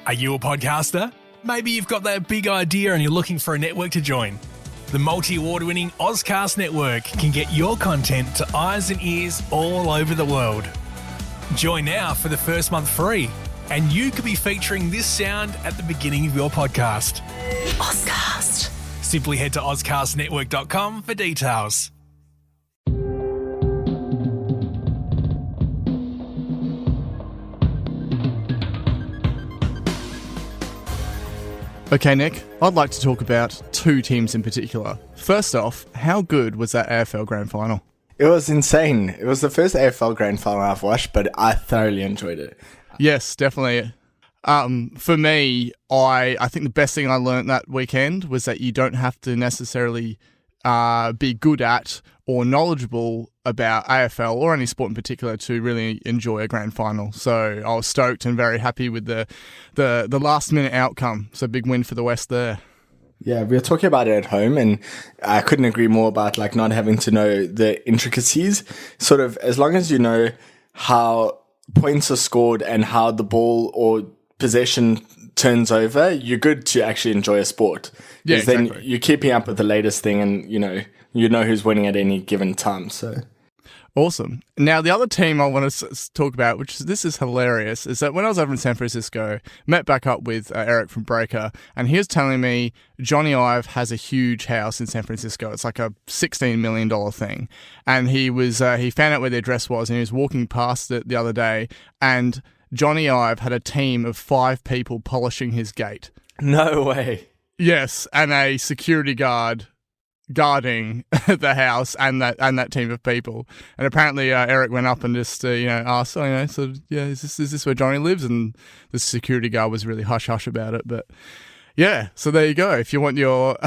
Are you a podcaster? Maybe you've got that big idea and you're looking for a network to join. The multi-award-winning Ozcast Network can get your content to eyes and ears all over the world. Join now for the first month free, and you could be featuring this sound at the beginning of your podcast. Ozcast. Simply head to ozcastnetwork.com for details. Okay, Nick, I'd like to talk about two teams in particular. First off, how good was that AFL Grand Final? It was insane. It was the first AFL Grand Final I've watched, but I thoroughly enjoyed it. Yes, definitely. For me, I think the best thing I learned that weekend was that you don't have to necessarily be good at or knowledgeable about AFL or any sport in particular to really enjoy a grand final. So I was stoked and very happy with the last minute outcome. So big win for the West there. Yeah, we were talking about it at home, and I couldn't agree more about like not having to know the intricacies. Sort of as long as you know how points are scored and how the ball or possession turns over, you're good to actually enjoy a sport. Yeah, exactly. Then you're keeping up with the latest thing, and you know who's winning at any given time. So awesome. Now, the other team I want to talk about, this is hilarious, is that when I was over in San Francisco, met back up with Eric from Breaker, and he was telling me Johnny Ive has a huge house in San Francisco. It's like a $16 million thing. And he found out where the address was, and he was walking past it the other day, and Johnny Ive had a team of 5 people polishing his gate. No way. Yes, and a security guard guarding the house and that team of people. And apparently Eric went up and just asked, is this where Johnny lives? And the security guard was really hush about it. But yeah, so there you go. If you want your,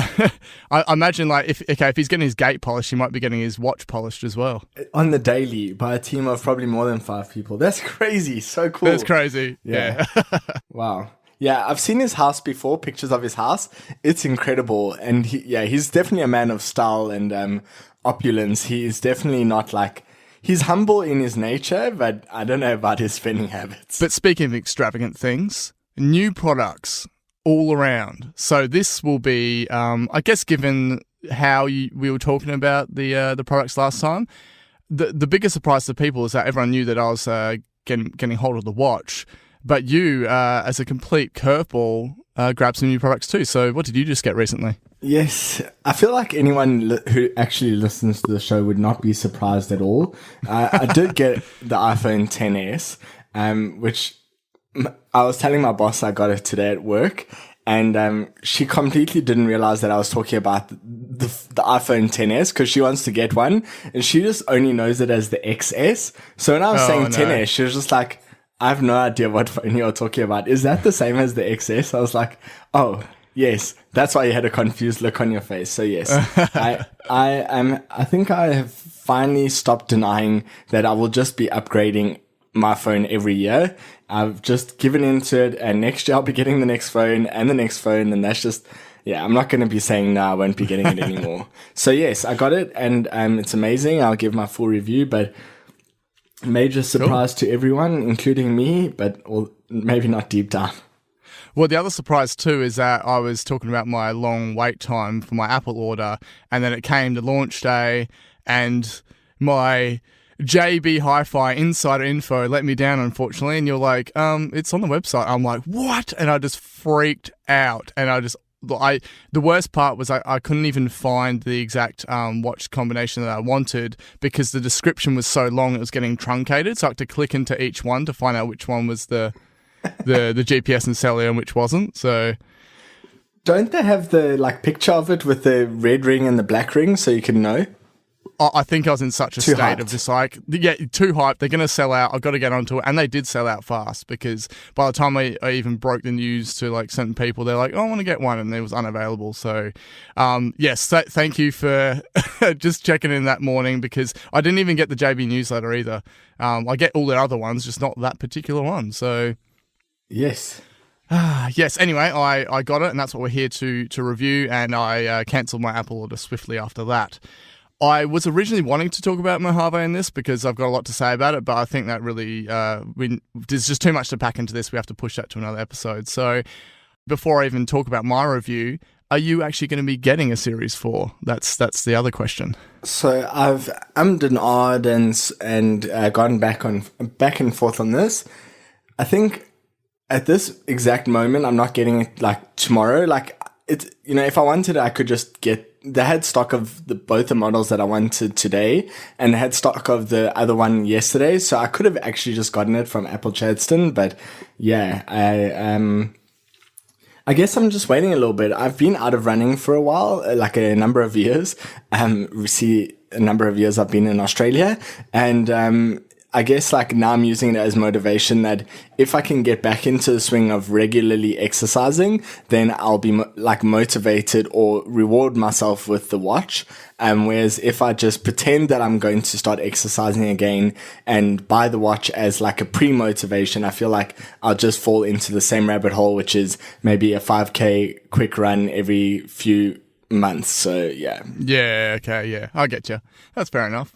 I imagine like if he's getting his gate polished, he might be getting his watch polished as well on the daily by a team of probably more than 5 people. That's crazy. So cool. That's crazy. Yeah. Wow. Yeah, I've seen his house before, pictures of his house. It's incredible. And he's definitely a man of style and opulence. He is definitely not like, he's humble in his nature, but I don't know about his spending habits. But speaking of extravagant things, new products all around. So this will be, I guess given how we were talking about the products last time, the biggest surprise to people is that everyone knew that I was getting hold of the watch. But you, as a complete curveball, grabbed some new products too. So what did you just get recently? Yes, I feel like anyone who actually listens to the show would not be surprised at all. I did get the iPhone XS, which I was telling my boss I got it today at work. And she completely didn't realize that I was talking about the iPhone XS because she wants to get one. And she just only knows it as the XS. So when I was saying XS, she was just like, I have no idea what phone you're talking about. Is that the same as the XS? I was like, oh, yes. That's why you had a confused look on your face. So yes, I think I have finally stopped denying that I will just be upgrading my phone every year. I've just given into it, and next year I'll be getting the next phone and the next phone. And that's just, I'm not going to be saying, no, I won't be getting it anymore. So yes, I got it, and it's amazing. I'll give my full review, but major surprise to everyone, including me, but maybe not deep down. Well, the other surprise too is that I was talking about my long wait time for my Apple order, and then it came to launch day, and my JB Hi-Fi insider info let me down, unfortunately. And you're like, it's on the website. I'm like, what? And I just freaked out, and the worst part was I couldn't even find the exact watch combination that I wanted because the description was so long it was getting truncated. So I had to click into each one to find out which one was the GPS and cellular and which wasn't. So don't they have the picture of it with the red ring and the black ring so you can know? I think I was in such a Too state hyped. of just like, too hyped. They're going to sell out. I've got to get onto it. And they did sell out fast because by the time I even broke the news to certain people, they're like, oh, I want to get one. And it was unavailable. So, yes, thank you for just checking in that morning because I didn't even get the JB newsletter either. I get all the other ones, just not that particular one. So, yes. Yes, anyway, I got it, and that's what we're here to review, and I cancelled my Apple order swiftly after that. I was originally wanting to talk about Mojave in this because I've got a lot to say about it, but I think that really there's just too much to pack into this. We have to push that to another episode. So before I even talk about my review, are you actually going to be getting a Series 4? That's the other question. So I've and gone back and forth on this. I think at this exact moment, I'm not getting it like tomorrow. Like it's, if I wanted, I could just get. They had stock of both the models that I wanted today, and they had stock of the other one yesterday. So I could have actually just gotten it from Apple Chadston, but yeah, I guess I'm just waiting a little bit. I've been out of running for a while, like a number of years. We see a number of years I've been in Australia, and I guess like now I'm using it as motivation that if I can get back into the swing of regularly exercising, then I'll be motivated or reward myself with the watch. Whereas if I just pretend that I'm going to start exercising again and buy the watch as like a pre-motivation, I feel like I'll just fall into the same rabbit hole, which is maybe a 5K quick run every few months. So yeah. Yeah. Okay. Yeah. I get you. That's fair enough.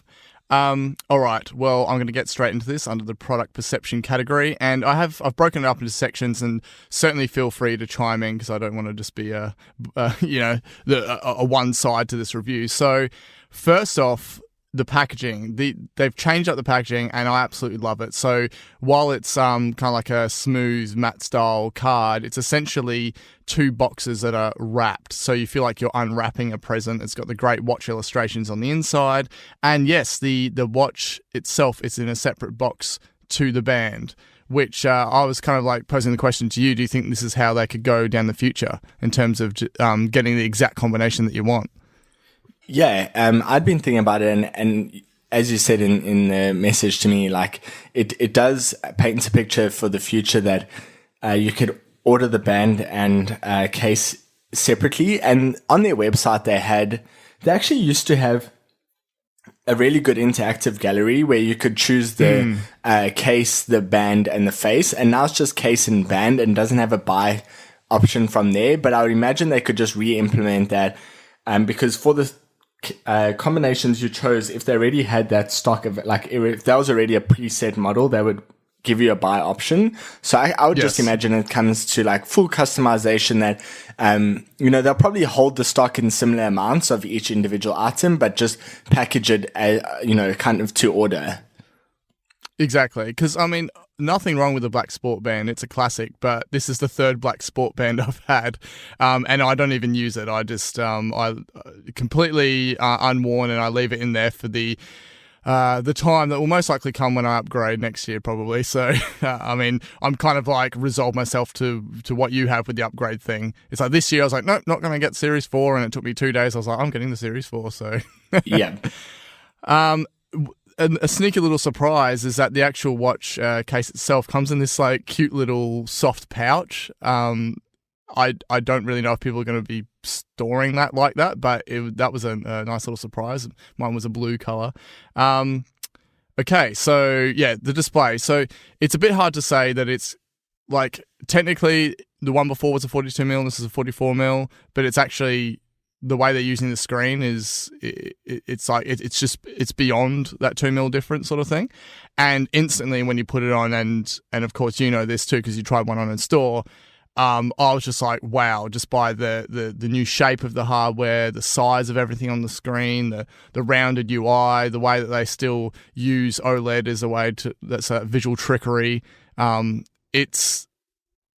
All right. Well, I'm going to get straight into this under the product perception category, and I've broken it up into sections, and certainly feel free to chime in because I don't want to just be a one side to this review. So, first off, the packaging. They've changed up the packaging, and I absolutely love it. So while it's kind of like a smooth matte style card, it's essentially two boxes that are wrapped. So you feel like you're unwrapping a present. It's got the great watch illustrations on the inside, and yes, the watch itself is in a separate box to the band. Which I was kind of like posing the question to you. Do you think this is how they could go down the future in terms of getting the exact combination that you want? Yeah, I'd been thinking about it, and as you said in the message to me, like it does paint a picture for the future that you could order the band and case separately. And on their website, they actually used to have a really good interactive gallery where you could choose the case, the band, and the face. And now it's just case and band, and doesn't have a buy option from there. But I would imagine they could just re-implement that, because for the combinations you chose, if they already had that stock of like, if that was already a preset model, they would give you a buy option. So I would just imagine it comes to like full customization that, they'll probably hold the stock in similar amounts of each individual item, but just package it, kind of to order. Exactly. Because, I mean, nothing wrong with the black sport band. It's a classic, but this is the third black sport band I've had. And I don't even use it. I just, I completely unworn, and I leave it in there for the time that will most likely come when I upgrade next year, probably. So, I mean, I'm kind of like resolved myself to what you have with the upgrade thing. It's like this year I was like, nope, not going to get Series 4. And it took me 2 days. I was like, I'm getting the Series 4. So, yeah. A sneaky little surprise is that the actual watch case itself comes in this like cute little soft pouch. I don't really know if people are going to be storing that like that, but that was a nice little surprise. Mine was a blue color. Okay, so yeah, the display. So it's a bit hard to say that it's like technically the one before was a 42mm, this is a 44mm, but it's actually the way they're using the screen is it's beyond that 2mm difference sort of thing. And instantly when you put it on, and of course you know this too because you tried one on in store, I was just like, wow, just by the new shape of the hardware, the size of everything on the screen, the rounded UI, the way that they still use OLED as a way to, that's a visual trickery. It's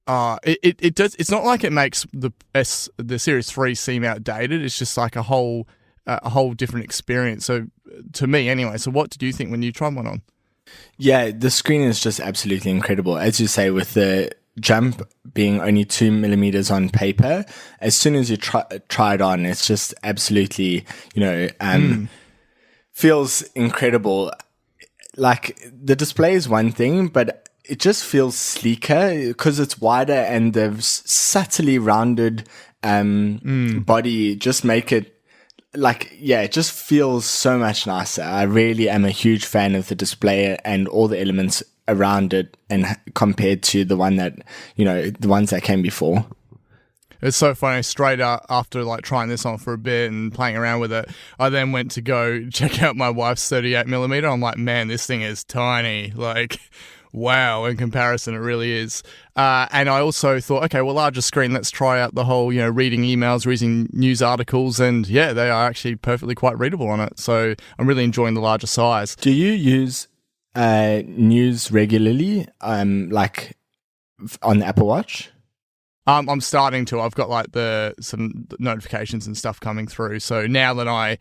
not like it makes the Series 3 seem outdated. It's just like a whole different experience. So to me anyway. So what did you think when you tried one on? Yeah, the screen is just absolutely incredible. As you say, with the jump being only 2mm on paper, as soon as you try it on, it's just absolutely, feels incredible. Like the display is one thing, but it just feels sleeker because it's wider, and the subtly rounded body just make it like, yeah, it just feels so much nicer. I really am a huge fan of the display and all the elements around it, and compared to the one that, the ones that came before. It's so funny. Straight up after like trying this on for a bit and playing around with it, I then went to go check out my wife's 38mm. I'm like, man, this thing is tiny. Like, wow, in comparison, it really is. And I also thought, okay, well, larger screen, let's try out the whole, reading emails, reading news articles. And yeah, they are actually perfectly quite readable on it. So I'm really enjoying the larger size. Do you use news regularly, like on the Apple Watch? I'm starting to. I've got like some notifications and stuff coming through. So now that I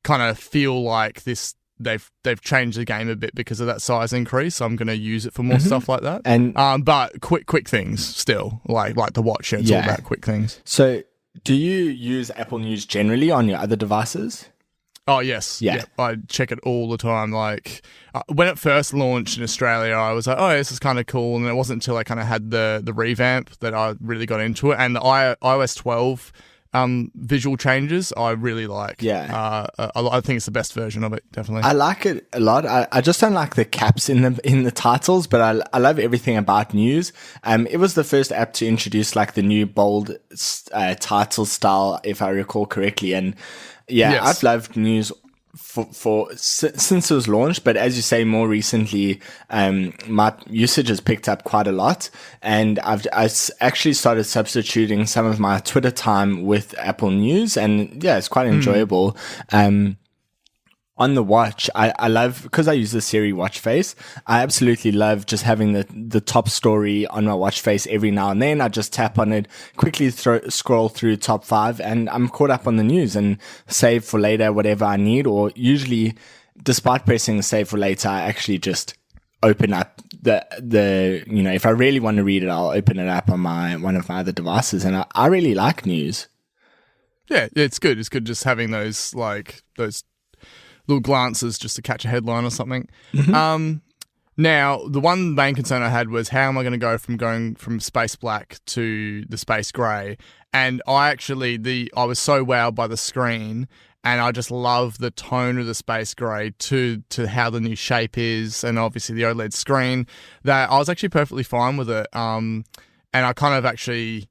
kind of feel like they've changed the game a bit because of that size increase, I'm going to use it for more stuff like that. And but quick things still, like the watch. It's all about quick things. So, do you use Apple News generally on your other devices? Oh, yes. Yeah. I check it all the time. Like, when it first launched in Australia, I was like, oh, this is kind of cool. And it wasn't until I kind of had the revamp that I really got into it. And the iOS 12 visual changes, I really like. Yeah. I think it's the best version of it, definitely. I like it a lot. I just don't like the caps in the titles, but I love everything about News. It was the first app to introduce like the new bold title style, if I recall correctly. And yes. I've loved News since it was launched, but as you say, more recently, my usage has picked up quite a lot, and I actually started substituting some of my Twitter time with Apple News, and yeah, it's quite enjoyable. On the watch, I love, because I use the Siri watch face, I absolutely love just having the top story on my watch face every now and then. I just tap on it, quickly scroll through top 5, and I'm caught up on the news and save for later whatever I need, or usually, despite pressing save for later, I actually just open up the if I really want to read it, I'll open it up on one of my other devices, and I really like News. Yeah, it's good. It's good just having those little glances just to catch a headline or something. Now, the one main concern I had was, how am I going to go from space black to the space grey? And I was so wowed by the screen, and I just love the tone of the space grey to how the new shape is, and obviously the OLED screen, that I was actually perfectly fine with it. And I kind of actually...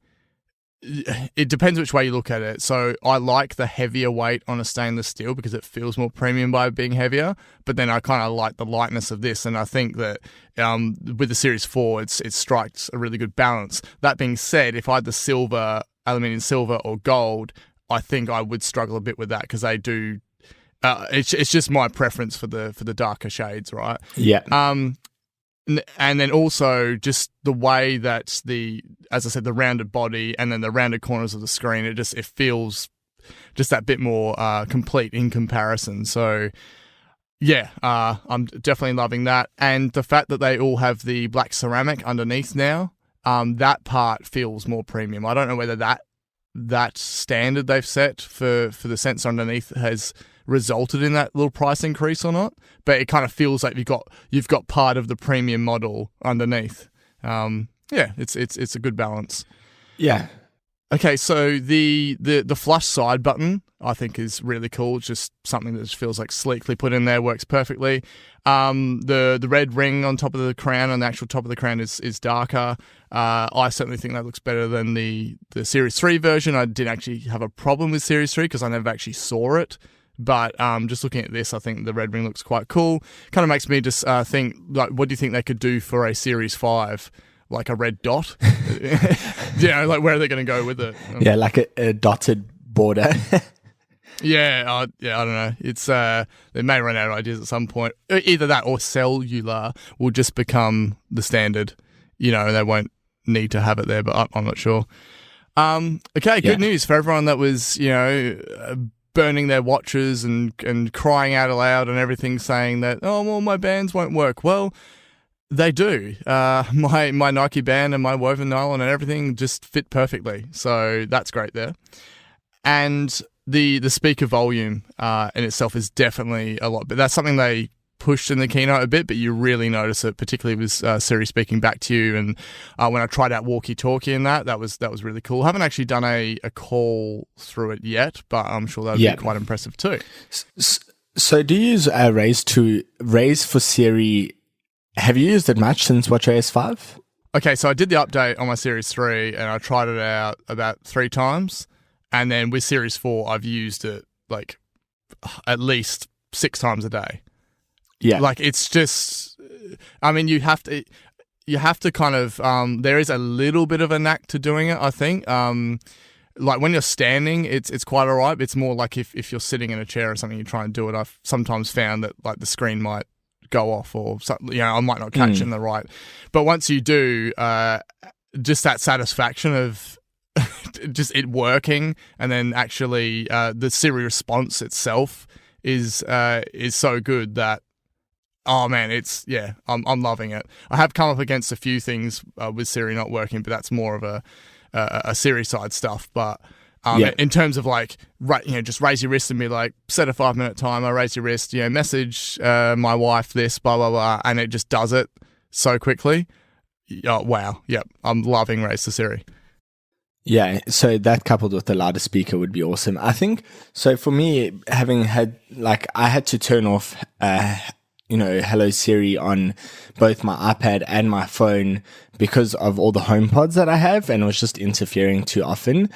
It depends which way you look at it. So I like the heavier weight on a stainless steel because it feels more premium by being heavier. But then I kind of like the lightness of this, and I think that with the Series 4, it strikes a really good balance. That being said, if I had the silver, aluminium silver or gold, I think I would struggle a bit with that because they do. It's just my preference for the darker shades, right? Yeah. And then also just the way that as I said, the rounded body and then the rounded corners of the screen, it feels just that bit more complete in comparison. So yeah, I'm definitely loving that. And the fact that they all have the black ceramic underneath now, that part feels more premium. I don't know whether that standard they've set for the sensor underneath has resulted in that little price increase or not, but it kind of feels like you've got part of the premium model underneath. It's a good balance. Yeah. Okay, so the flush side button I think is really cool. It's just something that just feels like sleekly put in there, works perfectly. The red ring on top of the crown, on the actual top of the crown, is darker. I certainly think that looks better than the Series 3 version. I didn't actually have a problem with Series 3 because I never actually saw it. But just looking at this, I think the red ring looks quite cool. Kind of makes me just think, like, what do you think they could do for a Series 5? Like a red dot? Like where are they going to go with it? Yeah, like a dotted border. I don't know. It's they may run out of ideas at some point. Either that or cellular will just become the standard. They won't need to have it there, but I'm not sure. Okay, good news for everyone that was, burning their watches and crying out aloud and everything, saying that, oh, well, my bands won't work. Well, they do. My Nike band and my woven nylon and everything just fit perfectly. So that's great there. And the speaker volume in itself is definitely a lot, but that's something they pushed in the keynote a bit, but you really notice it, particularly with Siri speaking back to you. And when I tried out walkie-talkie and that was really cool. I haven't actually done a call through it yet, but I'm sure that would be quite impressive too. So do you use Raise for Siri? Have you used it much since WatchOS 5? Okay, so I did the update on my Series 3 and I tried it out about 3 times. And then with Series 4, I've used it like at least 6 times a day. Yeah. Like it's just, I mean, you have to kind of, there is a little bit of a knack to doing it, I think. Like when you're standing, it's quite all right. It's more like if you're sitting in a chair or something, you try and do it. I've sometimes found that like the screen might go off or something, I might not catch it in the right. But once you do, just that satisfaction of just it working, and then actually the Siri response itself is so good that, oh man, I'm loving it. I have come up against a few things with Siri not working, but that's more of a Siri side stuff. But in terms of like, just raise your wrist and be like, set a 5-minute timer, raise your wrist, message my wife this, blah, blah, blah, and it just does it so quickly. Oh, wow. Yep. I'm loving Raise to Siri. Yeah, so that coupled with the louder speaker would be awesome. I think, so for me, having had, like, I had to turn off, Hello Siri on both my iPad and my phone because of all the HomePods that I have, and it was just interfering too often.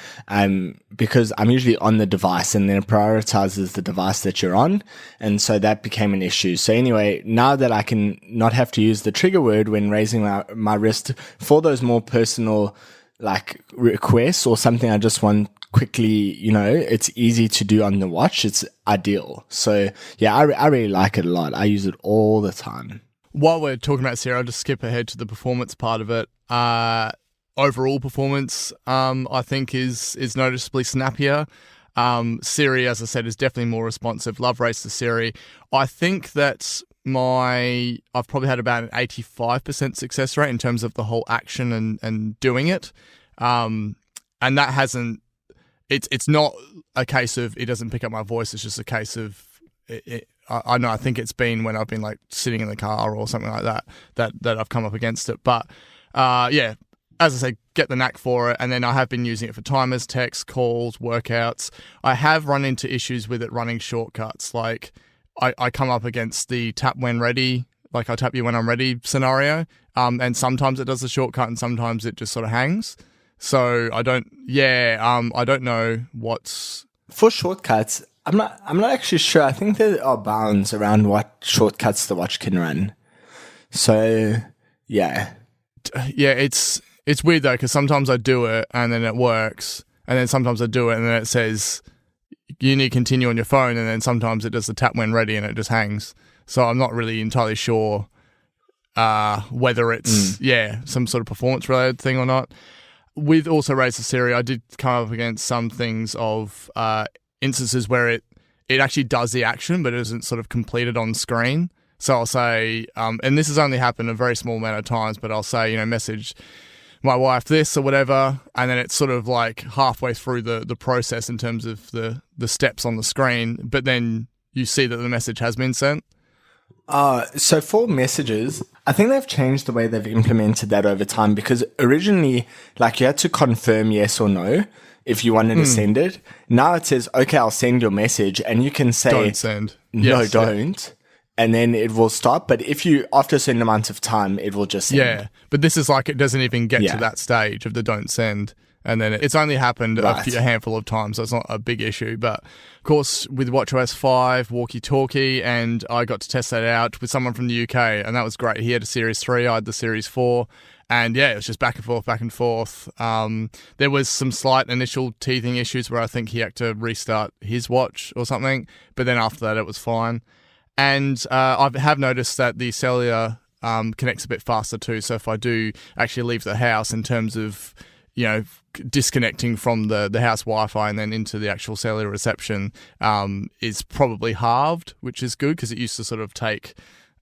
Because I'm usually on the device, and then it prioritizes the device that you're on, and so that became an issue. So anyway, now that I can not have to use the trigger word when raising my wrist for those more personal like requests or something I just want quickly, it's easy to do on the watch. It's ideal. So yeah, I really like it a lot. I use it all the time. While we're talking about Siri, I'll just skip ahead to the performance part of it. Overall performance, I think is noticeably snappier. Siri, as I said, is definitely more responsive. Love Race to Siri. I think that I've probably had about an 85% success rate in terms of the whole action and doing it. And that hasn't, it's not a case of it doesn't pick up my voice. It's just a case of I think it's been when I've been like sitting in the car or something like that I've come up against it. But as I say, get the knack for it. And then I have been using it for timers, texts, calls, workouts. I have run into issues with it running shortcuts. Like I come up against the tap when ready, like I tap you when I'm ready scenario. And sometimes it does the shortcut and sometimes it just sort of hangs. So I don't know what's for shortcuts. I'm not actually sure. I think there are bounds around what shortcuts the watch can run. So yeah, it's weird though, because sometimes I do it and then it works, and then sometimes I do it and then it says you need to continue on your phone, and then sometimes it does the tap when ready and it just hangs. So I'm not really entirely sure whether it's some sort of performance related thing or not. With also Raise to Siri, I did come up against some things of instances where it actually does the action, but it isn't sort of completed on screen. So I'll say, and this has only happened a very small amount of times, but I'll say, message my wife this or whatever, and then it's sort of like halfway through the process in terms of the steps on the screen, but then you see that the message has been sent. So for messages, I think they've changed the way they've implemented that over time, because originally, like, you had to confirm yes or no if you wanted to send it. Now it says, okay, I'll send your message, and you can say, don't send. No, Yes, don't. And then it will stop. But if you, after a certain amount of time, it will just send. Yeah, but this is like, it doesn't even get to that stage of the don't send. And then it's only happened a handful of times, so it's not a big issue. But of course, with WatchOS 5, walkie-talkie, and I got to test that out with someone from the UK, and that was great. He had a Series 3, I had the Series 4, and yeah, it was just back and forth, back and forth. There was some slight initial teething issues where I think he had to restart his watch or something, but then after that, it was fine. And I have noticed that the cellular connects a bit faster too, so if I do actually leave the house in terms of disconnecting from the house Wi-Fi and then into the actual cellular reception is probably halved, which is good, because it used to sort of take,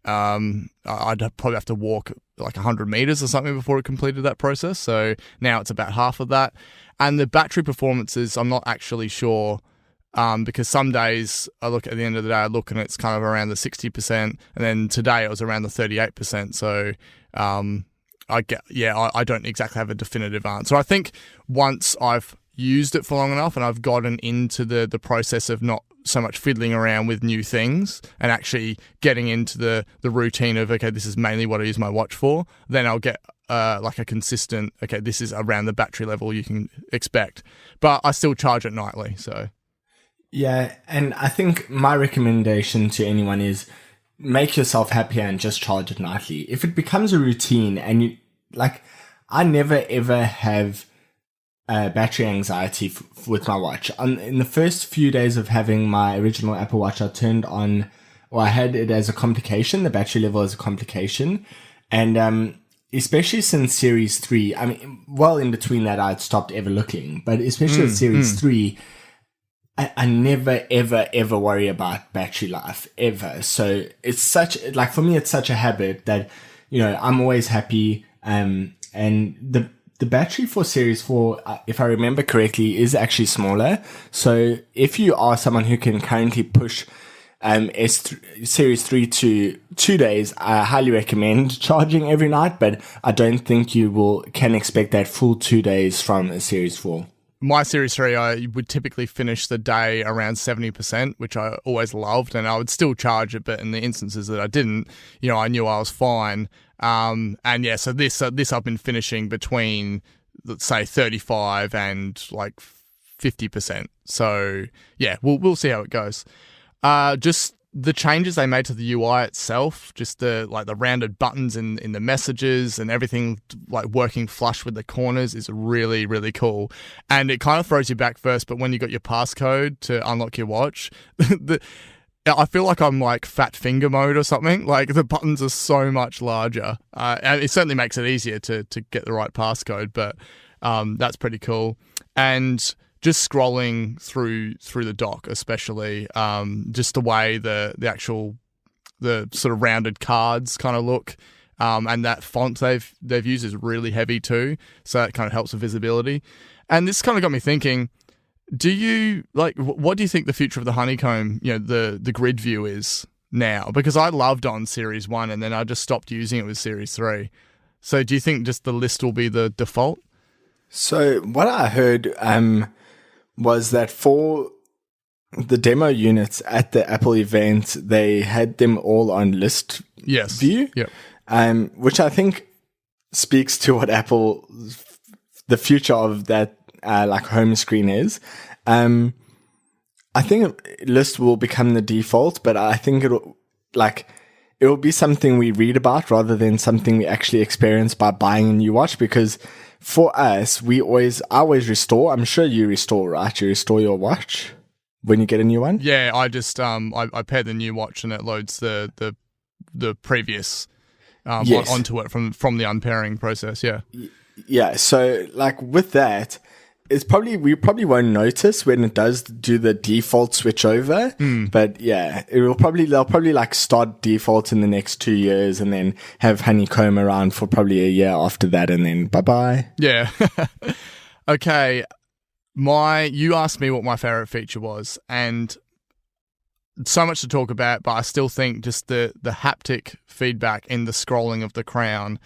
I'd probably have to walk like 100 meters or something before it completed that process. So now it's about half of that. And the battery performances, I'm not actually sure, because some days I look at the end of the day, I look and it's kind of around the 60%, and then today it was around the 38%. So, I don't exactly have a definitive answer. I think once I've used it for long enough and I've gotten into the process of not so much fiddling around with new things and actually getting into the routine of, okay, this is mainly what I use my watch for, then I'll get like a consistent, okay, this is around the battery level you can expect. But I still charge it nightly, so. Yeah, and I think my recommendation to anyone is make yourself happier and just charge it nightly. If it becomes a routine and you, like, I never ever have battery anxiety with my watch. In the first few days of having my original Apple Watch, I turned on, or I had it as a complication, the battery level as a complication. And especially since Series 3, I mean, well, in between that, I'd stopped ever looking. But especially with Series 3, I never, ever, ever worry about battery life, ever. So it's such, like, for me, it's such a habit that, you know, I'm always happy. And the battery for Series 4, if I remember correctly, is actually smaller. So if you are someone who can currently push Series 3 to 2 days, I highly recommend charging every night, but I don't think you can expect that full 2 days from a Series 4. My Series 3, I would typically finish the day around 70%, which I always loved, and I would still charge it, but in the instances that I didn't, you know, I knew I was fine. And yeah, so this I've been finishing between, let's say, 35 and like 50%. So yeah, we'll see how it goes. Just the changes they made to the UI itself, just the rounded buttons in the messages and everything like working flush with the corners is really, really cool. And it kind of throws you back first, but when you got your passcode to unlock your watch, I feel like I'm like fat finger mode or something. Like the buttons are so much larger. And it certainly makes it easier to get the right passcode, but that's pretty cool. And just scrolling through the dock, especially, just the way the sort of rounded cards kind of look, and that font they've used is really heavy too, so that kind of helps with visibility. And this kind of got me thinking: do you what do you think the future of the honeycomb, you know, the grid view is now? Because I loved on Series 1, and then I just stopped using it with Series 3. So do you think just the list will be the default? So what I heard was that for the demo units at the Apple event, they had them all on list view. Yep. Which I think speaks to what the future of that like home screen is. I think list will become the default, but I think it will be something we read about rather than something we actually experience by buying a new watch, because for us, I always restore. I'm sure you restore, right? You restore your watch when you get a new one? Yeah, I just I pair the new watch and it loads the previous onto it from the unpairing process, yeah. Yeah, so like with that, we probably won't notice when it does do the default switch over. But yeah, they'll probably like start default in the next 2 years and then have honeycomb around for probably a year after that, and then bye-bye. Yeah. Okay. You asked me what my favorite feature was, and so much to talk about, but I still think just the haptic feedback in the scrolling of the crown,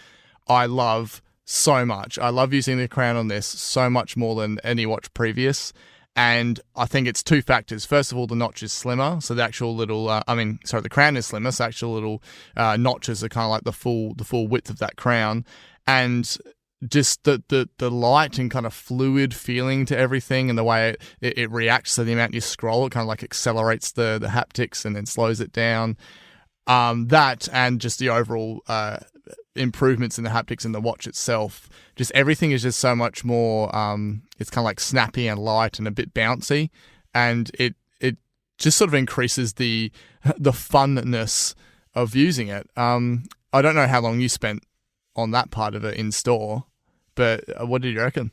I love so much. I love using the crown on this so much more than any watch previous. And I think it's two factors. First of all, the notch is slimmer. So the actual little, the crown is slimmer. So actual little notches are kind of like the full width of that crown. And just the light and kind of fluid feeling to everything, and the way it reacts to the amount you scroll, it kind of like accelerates the haptics and then slows it down. That and just the overall improvements in the haptics in the watch itself. Just everything is just so much more, it's kind of like snappy and light and a bit bouncy, and it just sort of increases the funness of using it. I don't know how long you spent on that part of it in store, but what did you reckon?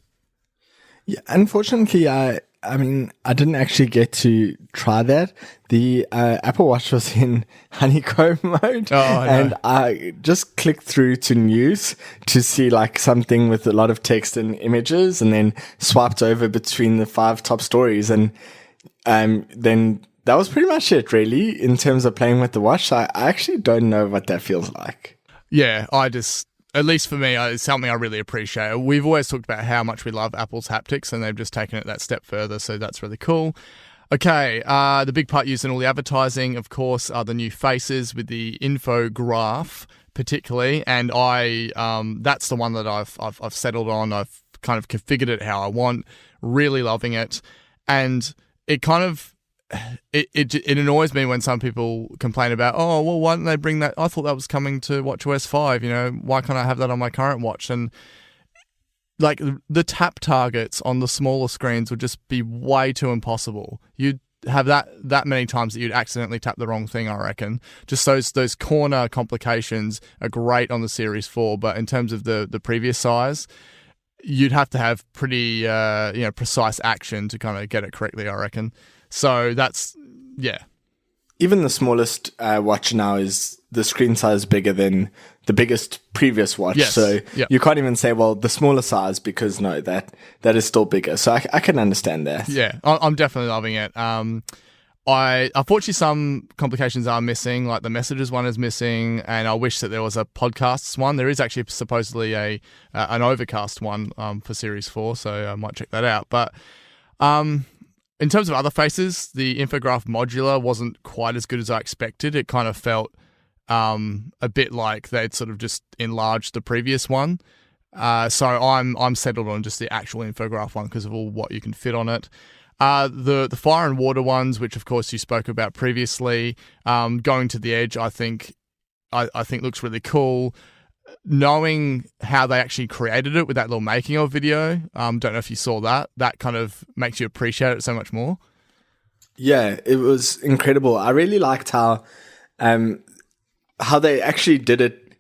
Yeah, unfortunately, I didn't actually get to try that. The Apple Watch was in honeycomb mode, and I just clicked through to news to see like something with a lot of text and images, and then swiped over between the 5 top stories, and then that was pretty much it, really, in terms of playing with the watch. I actually don't know what that feels like. Yeah, at least for me, it's something I really appreciate. We've always talked about how much we love Apple's haptics, and they've just taken it that step further, so that's really cool. Okay, the big part used in all the advertising, of course, are the new faces with the infograph particularly, and I that's the one that I've settled on. I've kind of configured it how I want. Really loving it, and it kind of it annoys me when some people complain about, oh well, why didn't they bring that? I thought that was coming to WatchOS 5. You know, why can't I have that on my current watch? And like the tap targets on the smaller screens would just be way too impossible. You'd have that many times that you'd accidentally tap the wrong thing, I reckon. Just those corner complications are great on the Series 4, but in terms of the previous size, you'd have to have pretty precise action to kind of get it correctly, I reckon. So that's, yeah. Even the smallest watch now is the screen size bigger than the biggest previous watch. Yes. So Yep. you can't even say, well, the smaller size, because no, that is still bigger. So I can understand that. Yeah, I'm definitely loving it. Unfortunately, some complications are missing, like the messages one is missing, and I wish that there was a podcasts one. There is actually supposedly an overcast one for Series 4, so I might check that out. But in terms of other faces, the infograph modular wasn't quite as good as I expected. It kind of felt a bit like they'd sort of just enlarged the previous one. So I'm settled on just the actual infograph one because of all what you can fit on it. The fire and water ones, which of course you spoke about previously, going to the edge, I think looks really cool. Knowing how they actually created it with that little making of video, don't know if you saw that. That kind of makes you appreciate it so much more. Yeah, it was incredible. I really liked how they actually did it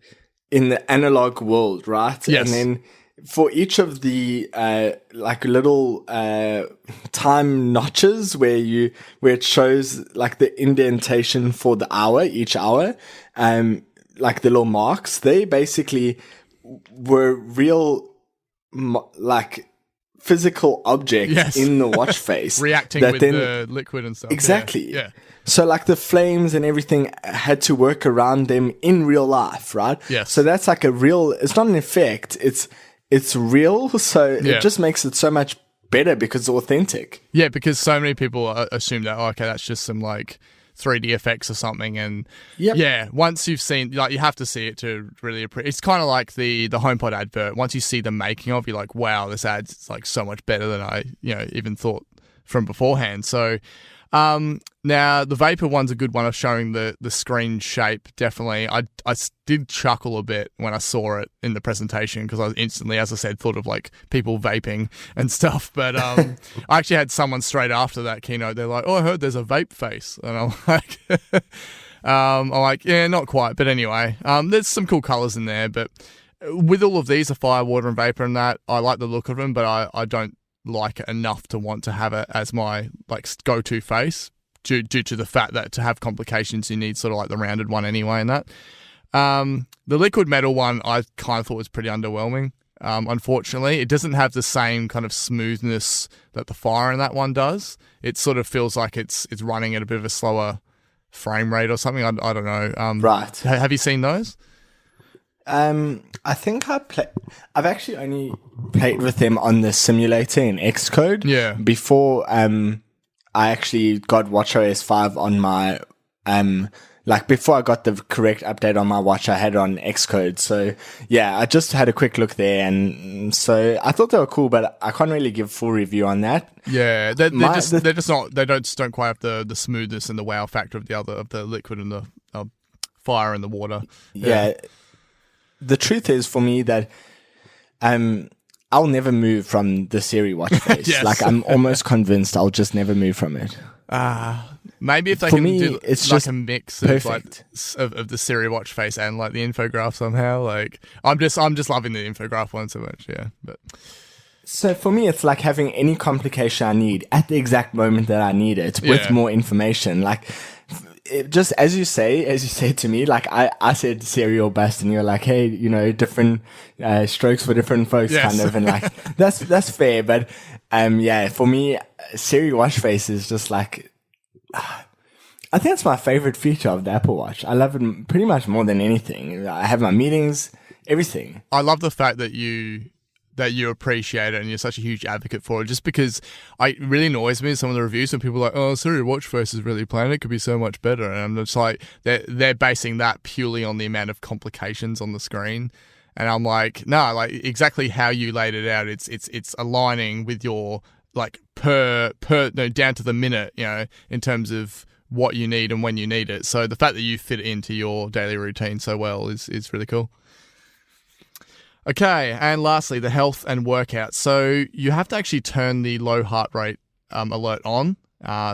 in the analog world, right? Yes. And then for each of the little time notches where it shows like the indentation for the hour, each hour, like the little marks, they basically were real like physical objects Yes. in the watch face Reacting that with then, the liquid and stuff. exactly. Yeah. So like the flames and everything had to work around them in real life, right? Yes. So that's like it's not an effect. It's real. So Yeah. it just makes it so much better because it's authentic. Yeah, because so many people assume that, oh, okay, that's just some like 3D effects or something. And Yep. yeah, once you've seen, like, you have to see it to really appreciate. It's kind of like the HomePod advert. Once you see the making of, you're like, wow, this ad's like so much better than I, even thought from beforehand. So now the Vapor one's a good one of showing the screen shape. Definitely. I did chuckle a bit when I saw it in the presentation because I instantly, as I said, thought of like people vaping and stuff. But I actually had someone straight after that keynote. They're like, oh, I heard there's a vape face. And I'm like, yeah, not quite. But anyway, there's some cool colors in there. But with all of these, the fire, water and vapor and that, I like the look of them, but I don't like it enough to want to have it as my like go-to face due to the fact that to have complications you need sort of like the rounded one anyway. And that the liquid metal one I kind of thought was pretty underwhelming. Unfortunately, it doesn't have the same kind of smoothness that the fire in that one does. It sort of feels like it's running at a bit of a slower frame rate or something. I don't know. Right. Have you seen those? I think I've actually only played with them on the simulator in Xcode. Yeah. Before I actually got WatchOS 5 on my before I got the correct update on my watch, I had it on Xcode. So yeah, I just had a quick look there, and so I thought they were cool, but I can't really give full review on that. Yeah, they're just not. They don't quite have the smoothness and the wow factor of the liquid and the fire and the water. Yeah. The truth is for me that I'll never move from the Siri watch face. Yes. Like I'm almost convinced I'll just never move from it. Maybe if they For can me, do it's like just a mix perfect. of the Siri watch face and like the infograph somehow. Like I'm just loving the infograph one so much. Yeah, but So for me, it's like having any complication I need at the exact moment that I need it with more information. Like just as you say to me, like I said Siri or bust, and you're like, hey, different strokes for different folks, Yes. kind of, and like that's fair. But for me, Siri watch face is just like. I think it's my favorite feature of the Apple Watch. I love it pretty much more than anything. I have my meetings, everything. I love the fact that you that you appreciate it and you're such a huge advocate for it, just because it really annoys me some of the reviews when people are like, oh, sorry, your watch face is really plain, it could be so much better. And I'm just like, they're basing that purely on the amount of complications on the screen. And I'm like, no, like exactly how you laid it out, it's aligning with your like down to the minute, in terms of what you need and when you need it. So the fact that you fit it into your daily routine so well is really cool. Okay, and lastly, the health and workout. So you have to actually turn the low heart rate alert on.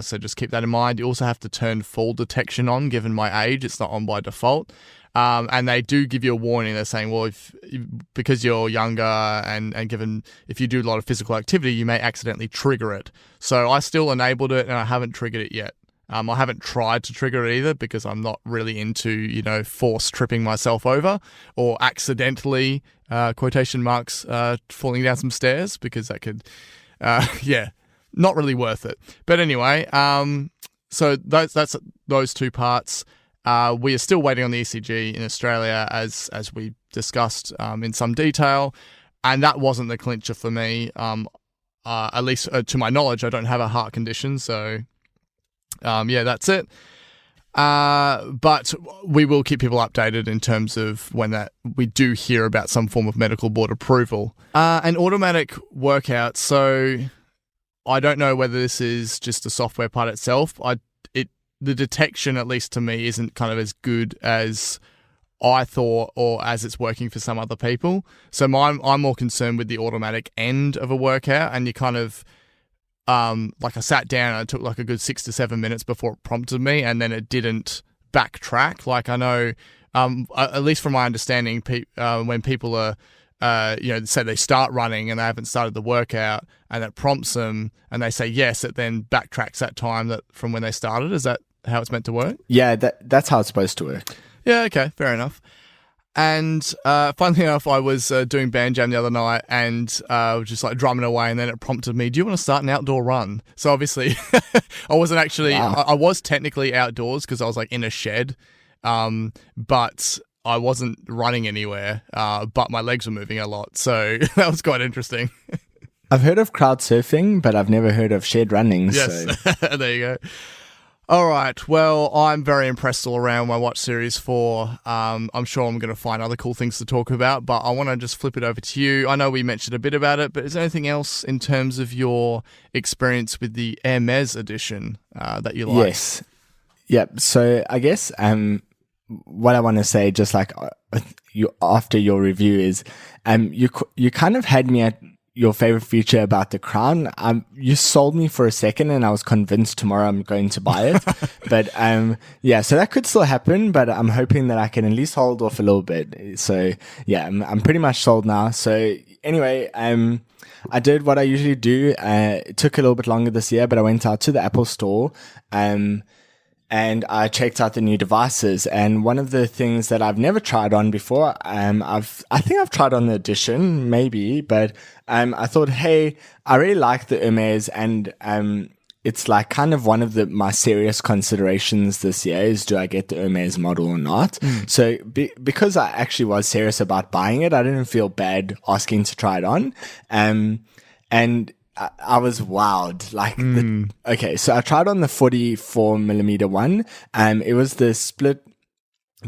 So just keep that in mind. You also have to turn fall detection on. Given my age, it's not on by default. And they do give you a warning. They're saying, well, because you're younger and given if you do a lot of physical activity, you may accidentally trigger it. So I still enabled it and I haven't triggered it yet. I haven't tried to trigger it either because I'm not really into, force tripping myself over or accidentally, quotation marks, falling down some stairs, because that could, not really worth it. But anyway, so that's those two parts. We are still waiting on the ECG in Australia, as we discussed in some detail, and that wasn't the clincher for me. At least to my knowledge, I don't have a heart condition, so that's it. But we will keep people updated in terms of when that we do hear about some form of medical board approval. An automatic workout. So I don't know whether this is just the software part itself. The detection, at least to me, isn't kind of as good as I thought or as it's working for some other people. So I'm more concerned with the automatic end of a workout, and you kind of like I sat down and it took like a good 6 to 7 minutes before it prompted me, and then it didn't backtrack. Like I know, at least from my understanding, when people are say they start running and they haven't started the workout and it prompts them and they say yes, it then backtracks that time that from when they started. Is that how it's meant to work? Yeah, that's how it's supposed to work. Yeah, okay, fair enough. And funnily enough, I was doing band jam the other night and was just like drumming away, and then it prompted me, do you want to start an outdoor run? So obviously I wasn't actually, wow. I was technically outdoors because I was like in a shed, but I wasn't running anywhere, but my legs were moving a lot. So that was quite interesting. I've heard of crowd surfing, but I've never heard of shed running. Yes, so. There you go. All right. Well, I'm very impressed all around my Watch Series 4. I'm sure I'm going to find other cool things to talk about, but I want to just flip it over to you. I know we mentioned a bit about it, but is there anything else in terms of your experience with the Hermes edition that you like? Yes. Yep. So I guess what I want to say, just like after your review, is you kind of had me at your favorite feature about the crown. You sold me for a second and I was convinced tomorrow I'm going to buy it. But so that could still happen, but I'm hoping that I can at least hold off a little bit. So yeah, I'm pretty much sold now. So anyway, I did what I usually do. It took a little bit longer this year, but I went out to the Apple store, and I checked out the new devices. And one of the things that I've never tried on before, I think I've tried on the Edition, maybe, but I thought, hey, I really like the Hermes, and it's like kind of one of my serious considerations this year is, do I get the Hermes model or not? So because I actually was serious about buying it, I didn't feel bad asking to try it on. And I was wowed. Okay, so I tried on the 44mm one. It was the split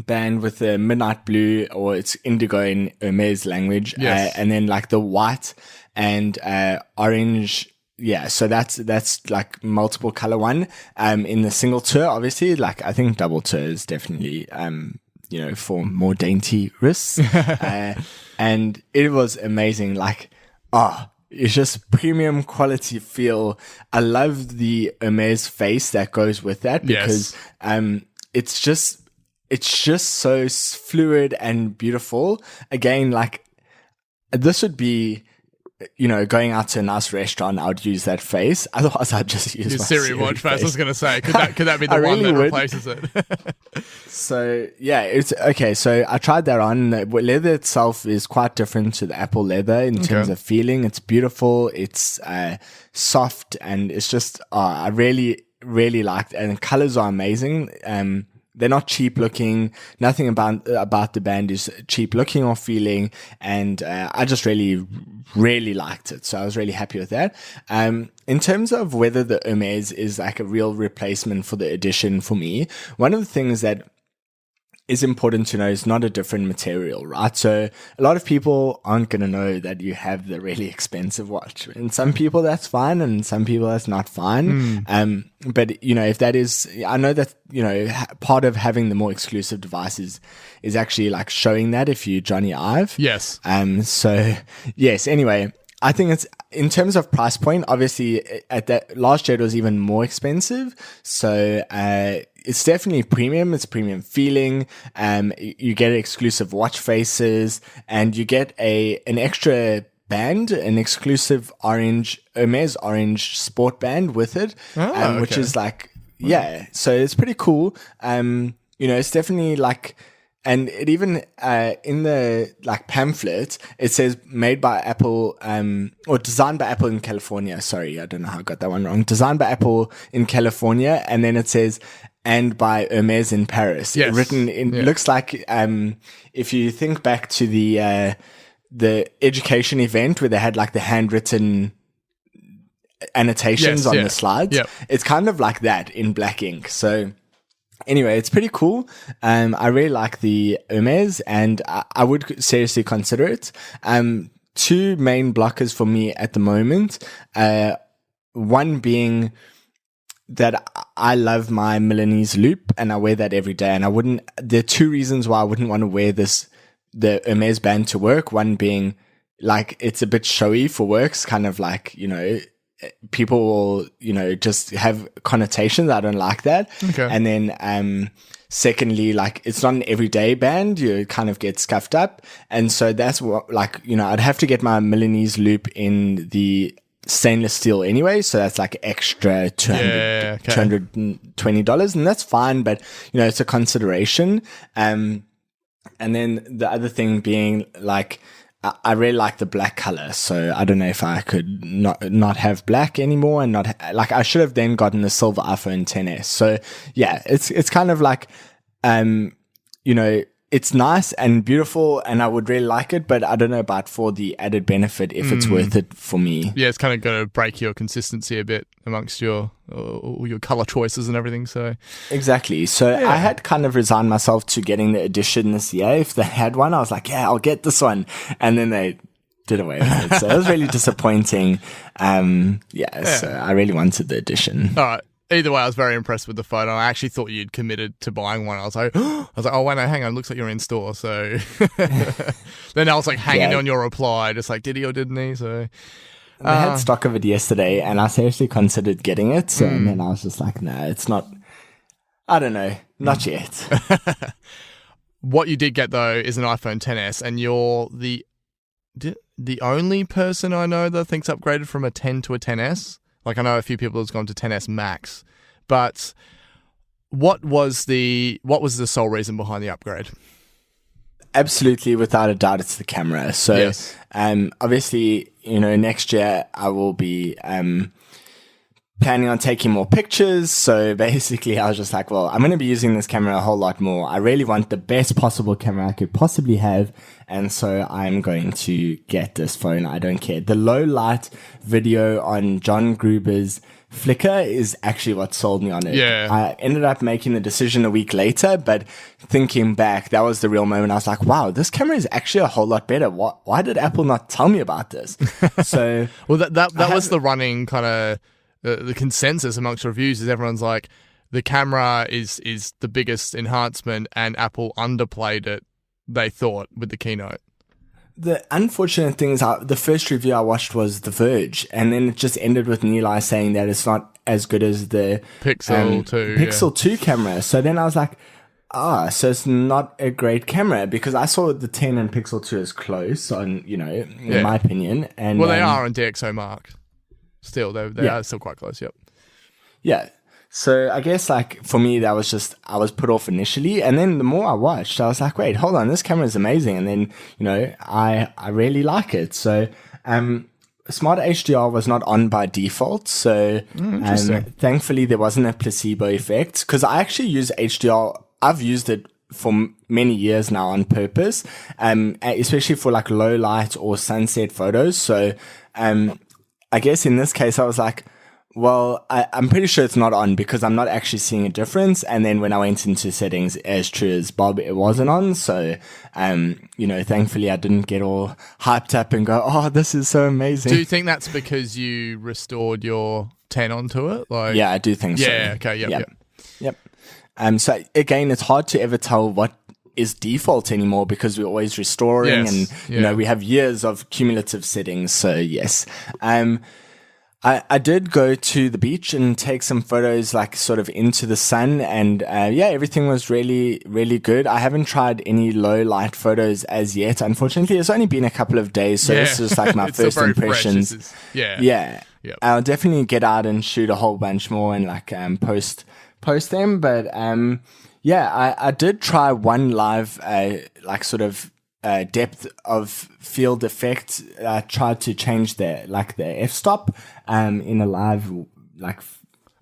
band with the midnight blue, or it's indigo in Hermes language, yes. And then like the white and orange. Yeah, so that's like multiple color one. In the single tour, obviously, like I think double tour is definitely for more dainty wrists. And it was amazing. It's just premium quality feel. I love the Hermes face that goes with that, because it's just so fluid and beautiful. Again, like this would be, going out to a nice restaurant, I would use that face. Otherwise, I'd just use my Siri watch face. I was going to say, could that be the one that replaces it? So yeah, it's okay. So I tried that on. The leather itself is quite different to the Apple leather in terms of feeling. It's beautiful. It's soft, and it's just I really, really liked it. And the colors are amazing. they're not cheap looking. Nothing about the band is cheap looking or feeling. And I just really, really liked it. So I was really happy with that. In terms of whether the Hermes is like a real replacement for the Edition for me, one of the things that is important to know is not a different material, right? So a lot of people aren't going to know that you have the really expensive watch, and some people that's fine, and some people that's not fine. But if that is, I know that part of having the more exclusive devices is actually like showing that if you Johnny Ive. Yes. So yes. Anyway, I think it's in terms of price point. Obviously, at that last year it was even more expensive. So it's definitely premium. It's premium feeling. You get exclusive watch faces, and you get an extra band, an exclusive Hermes orange sport band with it, which is like, yeah. So it's pretty cool. It's definitely like. And it even, in the like pamphlet, it says made by Apple, or designed by Apple in California. Sorry, I don't know how I got that one wrong. Designed by Apple in California. And then it says, and by Hermes in Paris. Yes. Written in, looks like, if you think back to the education event where they had like the handwritten annotations on the slides. Yep. It's kind of like that in black ink. So, anyway, it's pretty cool. I really like the Hermes, and I would seriously consider it. Two main blockers for me at the moment. One being that I love my Milanese loop, and I wear that every day. And there are two reasons why I wouldn't want to wear the Hermes band to work. One being like it's a bit showy for works, kind of like, people will, just have connotations. I don't like that. Okay. And then, secondly, like it's not an everyday band. You kind of get scuffed up. And so that's what, like, I'd have to get my Milanese loop in the stainless steel anyway. So that's like extra $220. And that's fine. But, it's a consideration. And then the other thing being like, I really like the black color, so I don't know if I could not have black anymore, and not like I should have then gotten the silver iPhone XS. So yeah, it's kind of like, it's nice and beautiful, and I would really like it, but I don't know about for the added benefit if it's worth it for me. Yeah, it's kind of going to break your consistency a bit amongst your color choices and everything. So exactly. So yeah. I had kind of resigned myself to getting the Edition this year. If they had one, I was like, yeah, I'll get this one, and then they did away with it. So it was really disappointing. So I really wanted the Edition. All right. Either way, I was very impressed with the photo. I actually thought you'd committed to buying one. I was like, oh wait, no, hang on, looks like you're in store. So then I was like hanging on your reply, just like, did he or didn't he? So they had stock of it yesterday, and I seriously considered getting it. So, and then I was just like, no, it's not. I don't know, not yet. What you did get though is an iPhone XS, and you're the only person I know that thinks upgraded from a 10 to a XS. Like I know a few people have gone to XS Max, but what was the sole reason behind the upgrade? Absolutely, without a doubt, it's the camera. So, yes. Obviously, next year I will be planning on taking more pictures. So basically, I was just like, well, I'm going to be using this camera a whole lot more. I really want the best possible camera I could possibly have. And so I'm going to get this phone. I don't care. The low light video on John Gruber's Flickr is actually what sold me on it. Yeah. I ended up making the decision a week later, but thinking back, that was the real moment. I was like, wow, this camera is actually a whole lot better. Why did Apple not tell me about this? So, well, that was the running kind of the consensus amongst reviews is everyone's like, the camera is the biggest enhancement, and Apple underplayed it, they thought, with the keynote. The unfortunate thing is the first review I watched was The Verge, and then it just ended with Neil saying that it's not as good as the Pixel 2 camera. So then I was like, so it's not a great camera, because I saw the 10 and Pixel 2 as close on, in my opinion. And well, they are on DxOMark. Still, they are still quite close, yep. Yeah. So I guess like for me, that was just, I was put off initially. And then the more I watched, I was like, wait, hold on, this camera is amazing. And then, I really like it. So, Smart HDR was not on by default. So, thankfully there wasn't a placebo effect, because I actually use HDR I've used it for many years now on purpose, especially for like low light or sunset photos. So, I guess in this case, I was like, well, I'm pretty sure it's not on because I'm not actually seeing a difference. And then when I went into settings, as true as Bob, it wasn't on. So, thankfully I didn't get all hyped up and go, oh, this is so amazing. Do you think that's because you restored your 10 onto it? Like, yeah, I do think so. Yeah, okay, yep. So again, it's hard to ever tell what is default anymore because we're always restoring and, we have years of cumulative settings. So yes. I did go to the beach and take some photos like sort of into the sun and everything was really, really good. I haven't tried any low light photos as yet. Unfortunately, it's only been a couple of days, so this is like my first impressions. I'll definitely get out and shoot a whole bunch more and like post them. But I did try one live depth of field effect. I tried to change the f-stop in a live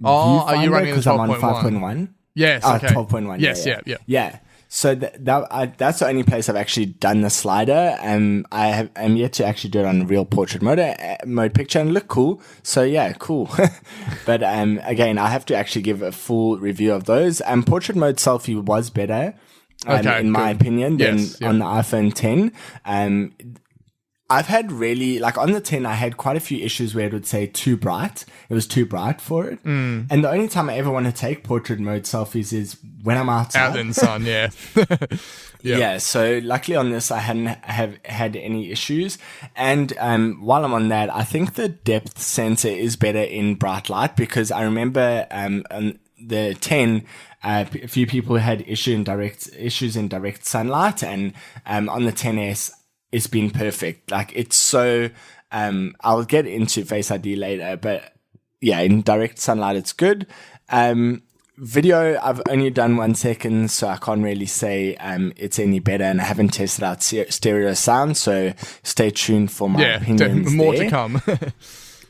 are you running because I'm on 5.1? Yes, okay. 12.1. Yes, yeah. So that's the only place I've actually done the slider. I am yet to actually do it on real portrait mode picture and look cool. So yeah, cool. But again, I have to actually give a full review of those. Portrait mode selfie was better. In my opinion, than on the iPhone 10. I've had really, like on the 10, I had quite a few issues where it would say too bright. It was too bright for it. And the only time I ever want to take portrait mode selfies is when I'm outside. Out in the sun, yeah. Yeah, so luckily on this, I hadn't had any issues. And while I'm on that, I think the depth sensor is better in bright light because I remember on the 10, a few people had issues in direct sunlight, and on the 10s, it's been perfect. Like it's so. I'll get into Face ID later, but yeah, in direct sunlight, it's good. Video, I've only done 1 second, so I can't really say it's any better, and I haven't tested out stereo sound. So stay tuned for my opinions. More there. To come.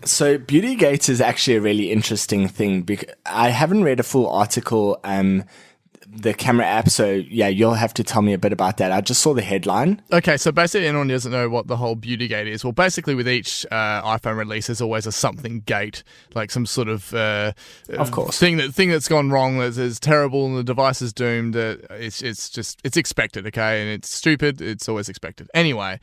So Beautygate is actually a really interesting thing because I haven't read a full article, the camera app. So yeah, you'll have to tell me a bit about that. I just saw the headline. Okay, so basically anyone doesn't know what the whole Beautygate is. Well, basically with each iPhone release, there's always a something gate, like some sort of course, thing that's gone wrong, that is terrible, and the device is doomed. It's expected, okay, and it's stupid. It's always expected. Anyway,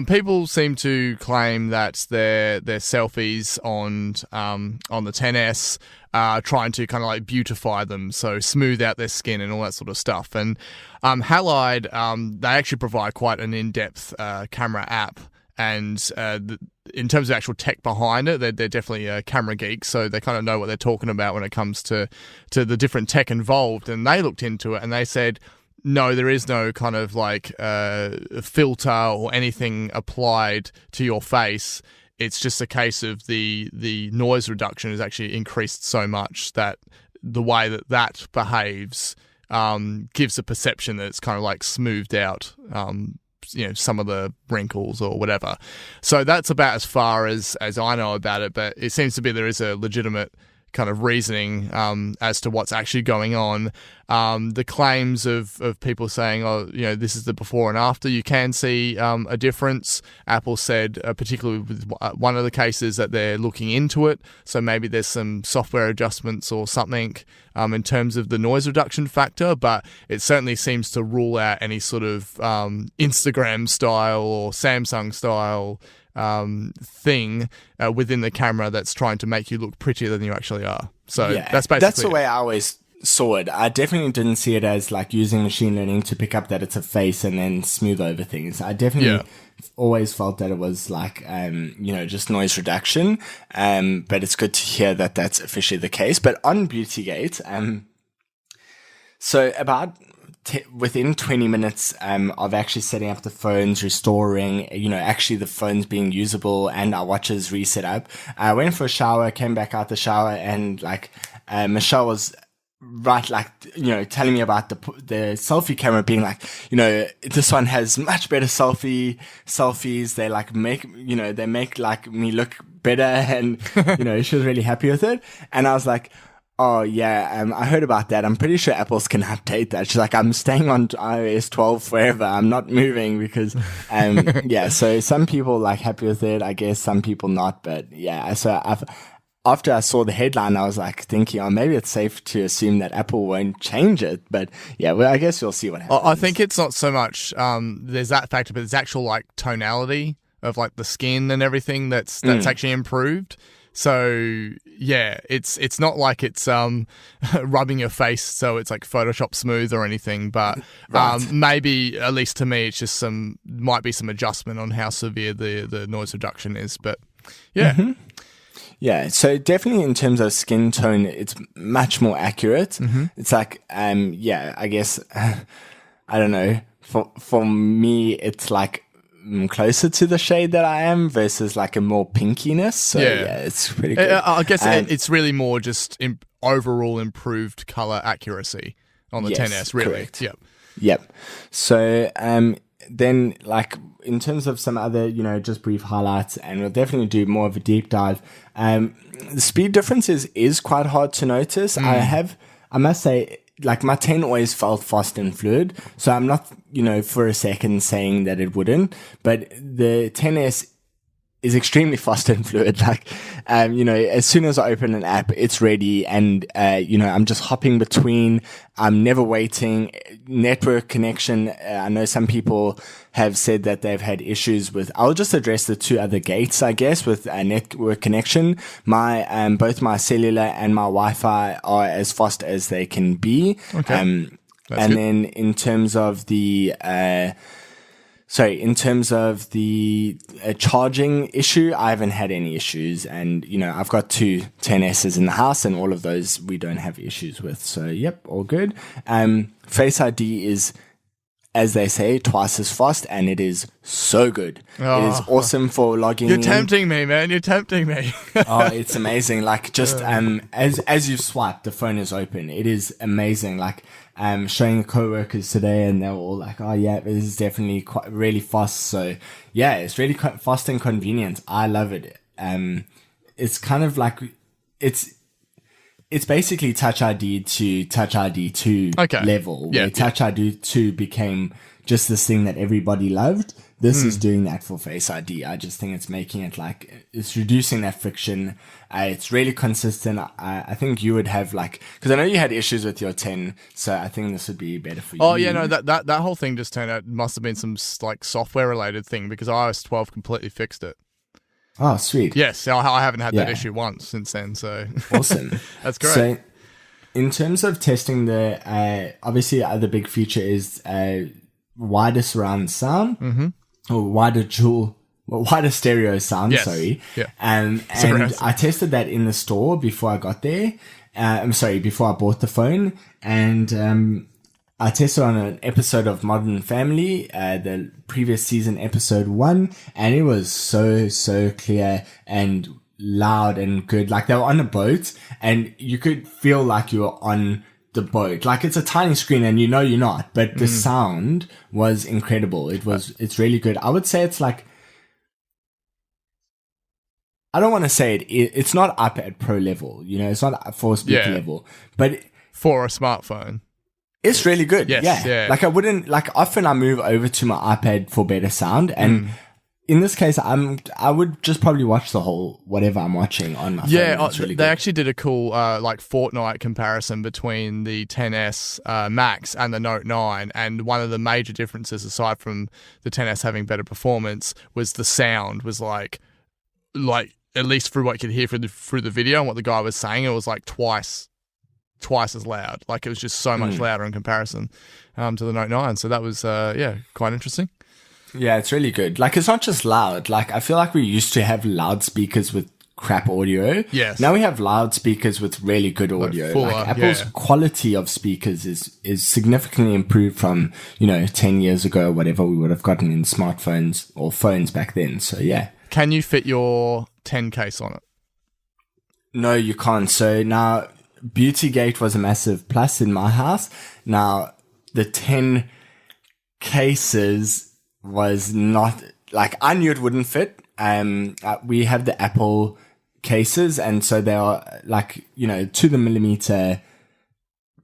people seem to claim that their selfies on the 10s trying to kind of like beautify them, so smooth out their skin and all that sort of stuff. And Halide, they actually provide quite an in-depth camera app, and in terms of actual tech behind it, they're definitely camera geeks, so they kind of know what they're talking about when it comes to the different tech involved. And they looked into it and they said, no, there is no kind of like filter or anything applied to your face. It's just a case of the noise reduction has actually increased so much that the way that behaves gives a perception that it's kind of like smoothed out, some of the wrinkles or whatever. So that's about as far as I know about it, but it seems to be there is a legitimate kind of reasoning as to what's actually going on. The claims of people saying, this is the before and after, you can see a difference. Apple said, particularly with one of the cases, that they're looking into it. So maybe there's some software adjustments or something in terms of the noise reduction factor, but it certainly seems to rule out any sort of Instagram style or Samsung style thing within the camera that's trying to make you look prettier than you actually are. So that's basically the way I always saw it. I definitely didn't see it as like using machine learning to pick up that it's a face and then smooth over things. I definitely always felt that it was like just noise reduction, but it's good to hear that that's officially the case. But on Beautygate, so about within 20 minutes of actually setting up the phones, restoring, actually the phones being usable and our watches reset up, I went for a shower, came back out the shower, and Michelle was telling me about the selfie camera, being like, this one has much better selfies. They make like me look better, and she was really happy with it. And I was like, Oh yeah, I heard about that. I'm pretty sure Apple's can update that. She's like, I'm staying on iOS 12 forever. I'm not moving because, yeah. So some people like happy with it. I guess some people not. But yeah, so after I saw the headline, I was like thinking, oh, maybe it's safe to assume that Apple won't change it. But yeah, well, I guess we'll see what happens. I think it's not so much. There's that factor, but there's actual like tonality of like the skin and everything that's actually improved. So yeah, it's not like it's rubbing your face so it's like Photoshop smooth or anything, but maybe at least to me it's just might be some adjustment on how severe the noise reduction is. But yeah. Mm-hmm. Yeah, so definitely in terms of skin tone, it's much more accurate. It's like yeah, I guess I don't know. For me, it's like closer to the shade that I am versus like a more pinkiness. So yeah it's pretty good. I guess it's really more just overall improved color accuracy on the 10S, really. Correct. Yep. So then like in terms of some other, just brief highlights, and we'll definitely do more of a deep dive. The speed difference is quite hard to notice. I must say, like my 10 always felt fast and fluid. So I'm not, for a second saying that it wouldn't, but the 10S is extremely fast and fluid. Like, as soon as I open an app, it's ready. And, I'm just hopping between. I'm never waiting. Network connection. I know some people have said that they've had issues with, I'll just address the two other gates, I guess, with network connection. Both my cellular and my Wi-Fi are as fast as they can be. Okay. And good. then in terms of the, charging issue, I haven't had any issues. And, I've got two 10Ss in the house, and all of those we don't have issues with. So, yep, all good. Face ID is, as they say, twice as fast, and it is so good. It is awesome for logging in. You're tempting me, man. You're tempting me. Oh, it's amazing. Like, just as you swipe, the phone is open. It is amazing. Like, showing coworkers today, and they were all like, "Oh yeah, this is definitely really fast." So yeah, it's really fast and convenient. I love it. It's kind of like it's basically Touch ID to Touch ID 2 level, where Touch ID 2 became just this thing that everybody loved. This is doing that for Face ID. I just think it's making it like, it's reducing that friction. It's really consistent. I think you would have because I know you had issues with your 10, so I think this would be better for you. Oh yeah, no, that whole thing just turned out must have been some like software related thing, because iOS 12 completely fixed it. Oh, sweet. Yes, I haven't had that issue once since then, so awesome. That's great. So, in terms of testing the, obviously the other big feature is wider surround sound, or wider stereo sound. Yes. Sorry, yeah. And I tested that in the store before I got there. Before I bought the phone, and I tested on an episode of Modern Family, the previous season, episode 1, and it was so clear and loud and good. Like, they were on a boat, and you could feel like you were on the boat. Like, it's a tiny screen, and you're not, but the sound was incredible. It's really good. I would say it's like, I don't want to say it's not iPad Pro level, it's not for speaker level, but for a smartphone. It's really good. Yes, yeah. Like, often I move over to my iPad for better sound, and in this case, I would just probably watch the whole whatever I'm watching on my phone. Yeah, It's really they good. actually did a cool Fortnite comparison between the 10S Max and the Note 9, and one of the major differences, aside from the 10S having better performance, was the sound was like at least through what you could hear through the video and what the guy was saying, it was like twice as loud. Like, it was just so much louder in comparison to the Note 9. So that was quite interesting. Yeah, it's really good. Like, it's not just loud. Like, I feel like we used to have loudspeakers with crap audio. Yes. Now we have loudspeakers with really good audio. Like, Apple's quality of speakers is significantly improved from, 10 years ago, whatever we would have gotten in smartphones or phones back then. So yeah. Can you fit your 10 case on it? No, you can't. So now, Beautygate was a massive plus in my house. Now, the 10 cases was not, like, I knew it wouldn't fit. We have the Apple cases, and so they are like, to the millimeter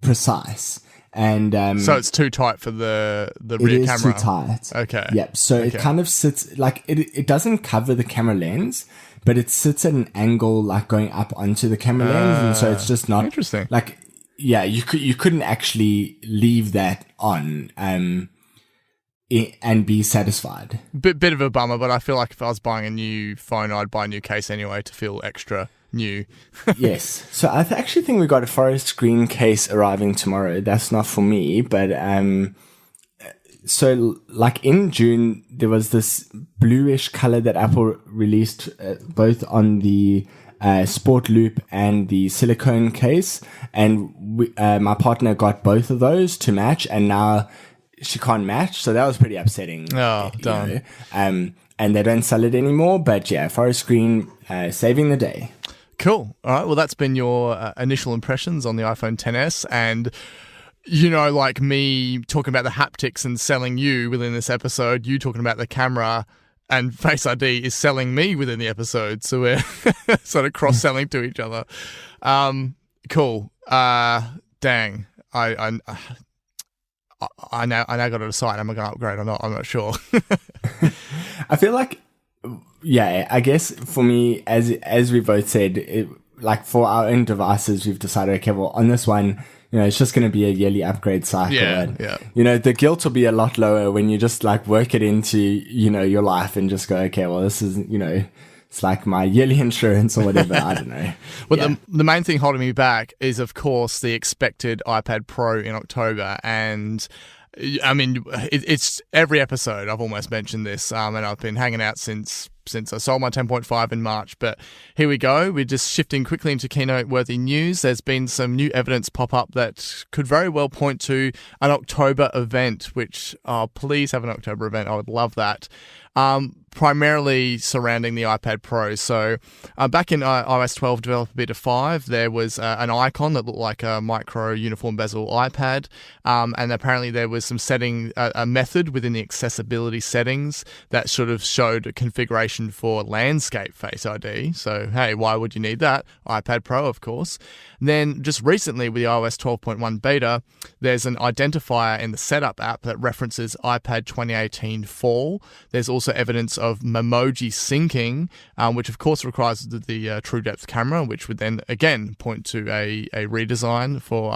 precise. And so it's too tight for the rear camera. It is too tight. Okay. Yep. So it kind of sits like it doesn't cover the camera lens, but it sits at an angle like going up onto the camera lens, and so it's just not interesting. Like, yeah, you couldn't actually leave that on and be satisfied. Bit of a bummer, but I feel like if I was buying a new phone, I'd buy a new case anyway to feel extra new. Yes. So I actually think we got a forest green case arriving tomorrow. That's not for me, but so like in June, there was this bluish color that Apple released both on the Sport Loop and the silicone case, and my partner got both of those to match, and now she can't match, so that was pretty upsetting. Oh, darn. And they don't sell it anymore, but yeah, forest green saving the day. Cool. All right. Well, that's been your initial impressions on the iPhone XS. And, like me talking about the haptics and selling you within this episode, you talking about the camera and Face ID is selling me within the episode. So we're sort of cross-selling to each other. Cool. Dang. I now got to decide, am I going to upgrade or not? I'm not sure. I feel like, yeah, I guess for me, as we both said, like for our own devices, we've decided, okay, well, on this one, it's just going to be a yearly upgrade cycle. Yeah, and, yeah. The guilt will be a lot lower when you just like work it into, your life and just go, okay, well, this is, it's like my yearly insurance or whatever. I don't know. Well, yeah. the main thing holding me back is, of course, the expected iPad Pro in October. And I mean, it's every episode I've almost mentioned this, and I've been hanging out since I sold my 10.5 in March. But here we go. We're just shifting quickly into keynote-worthy news. There's been some new evidence pop up that could very well point to an October event, which, please have an October event. I would love that. Primarily surrounding the iPad Pro. So back in iOS 12 Developer Beta 5, there was an icon that looked like a micro uniform bezel iPad, and apparently there was some a method within the accessibility settings that sort of showed a configuration for landscape Face ID. So, hey, why would you need that? iPad Pro, of course. And then just recently with the iOS 12.1 beta, there's an identifier in the Setup app that references iPad 2018 Fall. There's also evidence of Memoji syncing, which of course requires the true depth camera, which would then again point to a redesign for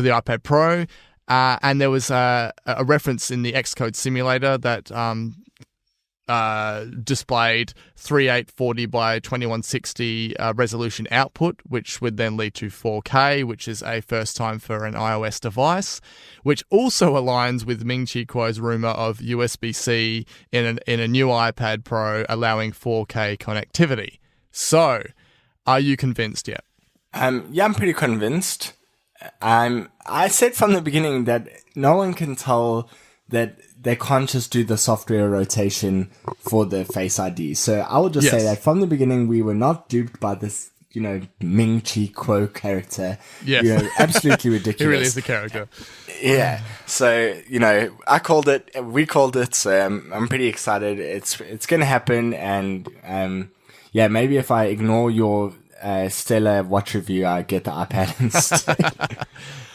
the iPad Pro. And there was a reference in the Xcode simulator that displayed 3840 by 2160 resolution output, which would then lead to 4K, which is a first time for an iOS device, which also aligns with Ming Chi Kuo's rumor of USB-C in a new iPad Pro allowing 4K connectivity. So, are you convinced yet? Yeah, I'm pretty convinced. I said from the beginning that no one can tell that they can't just do the software rotation for the Face ID. So I will just say that from the beginning, we were not duped by this, Ming Chi Kuo character. Yes. Absolutely ridiculous. He really is the character. Yeah. So, I called it, we called it, so I'm pretty excited. It's going to happen. And, maybe if I ignore your stellar watch review, I get the iPad instead.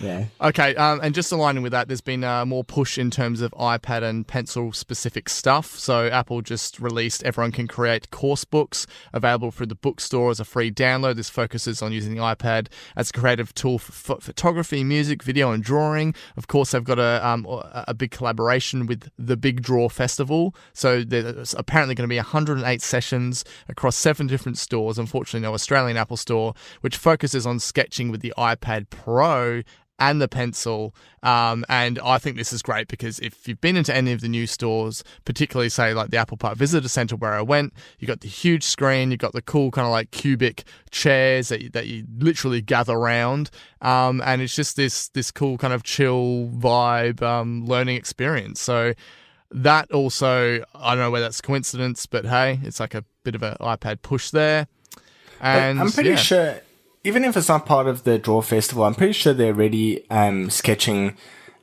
Yeah. Okay, and just aligning with that, there's been more push in terms of iPad and pencil specific stuff. So Apple just released everyone can create course books available through the bookstore as a free download. This focuses on using the iPad as a creative tool for photography, music, video, and drawing. Of course, they've got a big collaboration with the Big Draw Festival. So there's apparently going to be 108 sessions across 7 different stores. Unfortunately, no Australian Apple store, which focuses on sketching with the iPad Pro and the pencil, and I think this is great because if you've been into any of the new stores, particularly say like the Apple Park Visitor Centre where I went, you got the huge screen, you got the cool kind of like cubic chairs that you literally gather around, and it's just this cool kind of chill vibe learning experience. So that also, I don't know whether that's coincidence, but hey, it's like a bit of an iPad push there. And I'm pretty sure, even if it's not part of the Draw Festival, I'm pretty sure they're already sketching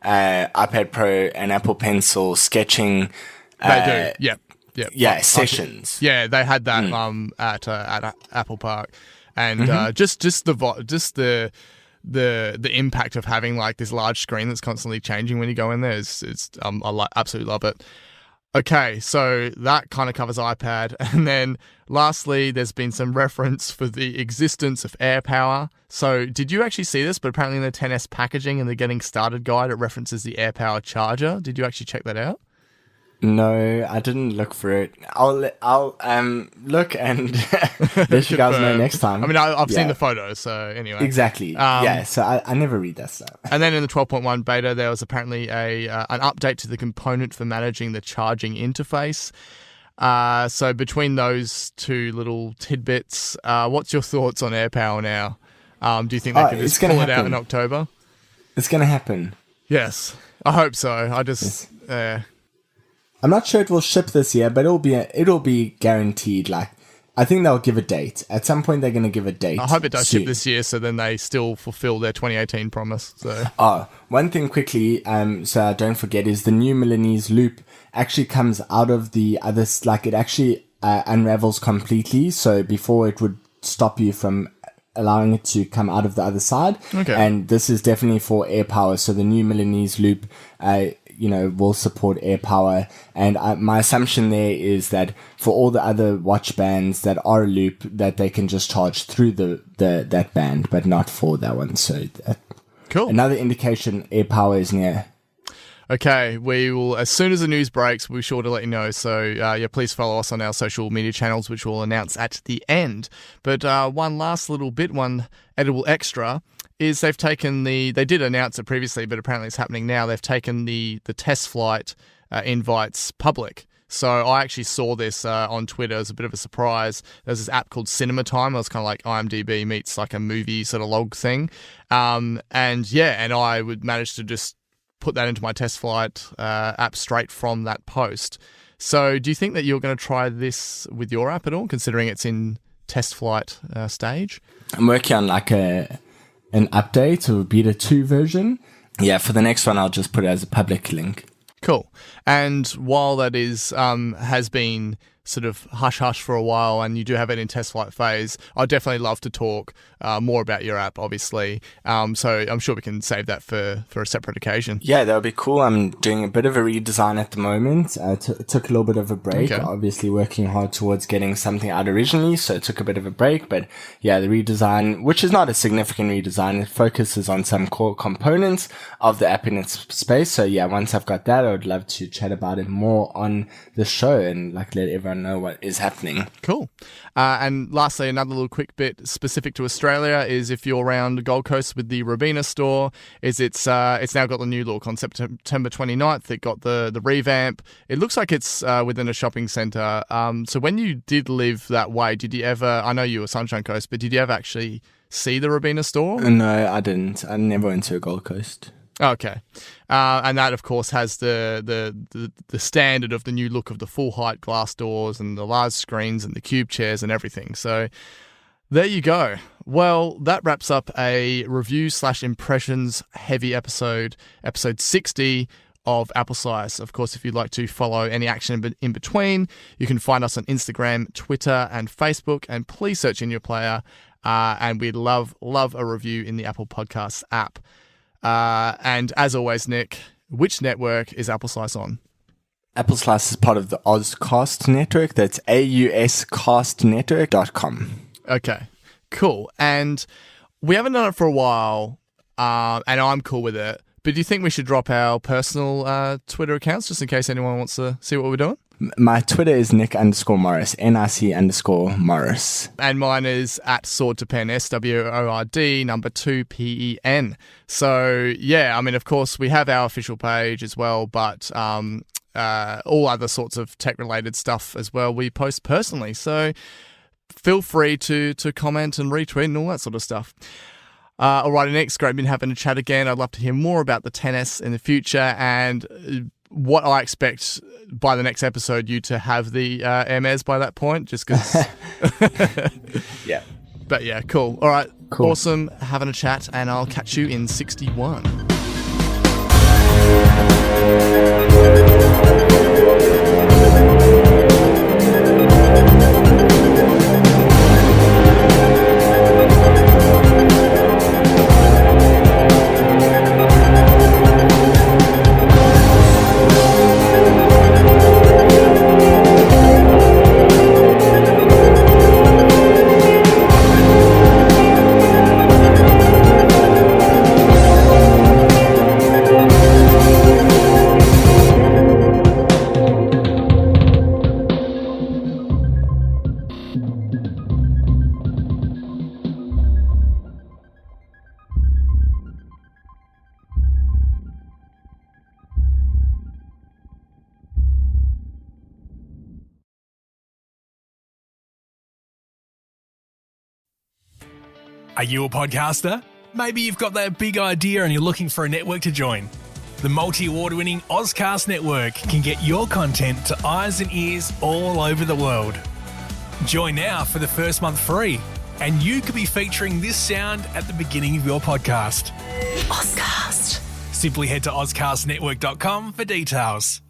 iPad Pro and Apple Pencil, sketching they do. Yep. Yeah, sessions. Yeah, they had that at Apple Park, and just the impact of having like this large screen that's constantly changing when you go in there is absolutely love it. Okay, so that kind of covers iPad. And then lastly, there's been some reference for the existence of AirPower. So did you actually see this? But apparently in the XS packaging and the Getting Started guide, it references the AirPower charger. Did you actually check that out? No, I didn't look for it. I'll look and let you guys know next time. I mean, I've seen the photos, so anyway. Exactly. So I never read that stuff. And then in the 12.1 beta, there was apparently an update to the component for managing the charging interface. So between those two little tidbits, what's your thoughts on AirPower now? Do you think they could just pull it out in October? It's going to happen. Yes, I hope so. I'm not sure it will ship this year, but it'll be guaranteed. Like, I think they'll give a date. At some point, they're going to give a date. I hope it does ship this year, so then they still fulfill their 2018 promise. So, one thing quickly, so I don't forget, is the new Milanese loop actually comes out of the other. Like, it actually unravels completely. So before it would stop you from allowing it to come out of the other side. Okay. And this is definitely for AirPower. So the new Milanese loop, will support AirPower. And my assumption there is that for all the other watch bands that are a loop, that they can just charge through that band, but not for that one. So cool. Another indication AirPower is near. Okay, we will, as soon as the news breaks, we'll be sure to let you know. So, please follow us on our social media channels, which we'll announce at the end. But one last little bit, one edible extra, is they did announce it previously, but apparently it's happening now. They've taken the test flight invites public. So I actually saw this on Twitter as a bit of a surprise. There's this app called Cinema Time. It was kind of like IMDb meets like a movie sort of log thing. And I would manage to just put that into my test flight app straight from that post. So do you think that you're going to try this with your app at all, considering it's in test flight stage? I'm working on like an update or beta 2 version. Yeah, for the next one, I'll just put it as a public link. Cool. And while that has been sort of hush-hush for a while and you do have it in test flight phase, I'd definitely love to talk more about your app, obviously. So I'm sure we can save that for a separate occasion. Yeah, that would be cool. I'm doing a bit of a redesign at the moment. Took a little bit of a break, obviously working hard towards getting something out originally, so it took a bit of a break. But yeah, the redesign, which is not a significant redesign, it focuses on some core components of the app in its space. So yeah, once I've got that, I would love to chat about it more on the show and like let everyone know what is happening. Cool. And lastly, another little quick bit specific to Australia is if you're around the Gold Coast with the Robina store, it's now got the new look on September 29th. It got the revamp. It looks like it's within a shopping centre. So when you did live that way, did you ever, I know you were Sunshine Coast, but did you ever actually see the Robina store? No, I didn't. I never went to a Gold Coast. Okay. And that, of course, has the standard of the new look of the full-height glass doors and the large screens and the cube chairs and everything. So there you go. Well, that wraps up a review/impressions heavy episode 60 of Apple Slice. Of course, if you'd like to follow any action in between, you can find us on Instagram, Twitter, and Facebook, and please search in your player. And we'd love a review in the Apple Podcasts app. And as always, Nick, which network is Apple Slice on? Apple Slice is part of the Ozcast network. That's auscastnetwork.com. Okay, cool. And we haven't done it for a while, and I'm cool with it. But do you think we should drop our personal Twitter accounts just in case anyone wants to see what we're doing? My Twitter is Nick_Morris, NIC_Morris. And mine is @SwordToPen, SWORD 2 PEN. So, yeah, I mean, of course, we have our official page as well, but all other sorts of tech-related stuff as well we post personally. So feel free to comment and retweet and all that sort of stuff. Alrighty, Nick, great been having a chat again. I'd love to hear more about the XS in the future and what I expect by the next episode you to have the Hermes by that point, just because. Yeah. But yeah, cool. All right, cool. Awesome having a chat, and I'll catch you in 61. Are you a podcaster? Maybe you've got that big idea and you're looking for a network to join. The multi-award-winning Ozcast Network can get your content to eyes and ears all over the world. Join now for the first month free, and you could be featuring this sound at the beginning of your podcast. Ozcast. Simply head to ozcastnetwork.com for details.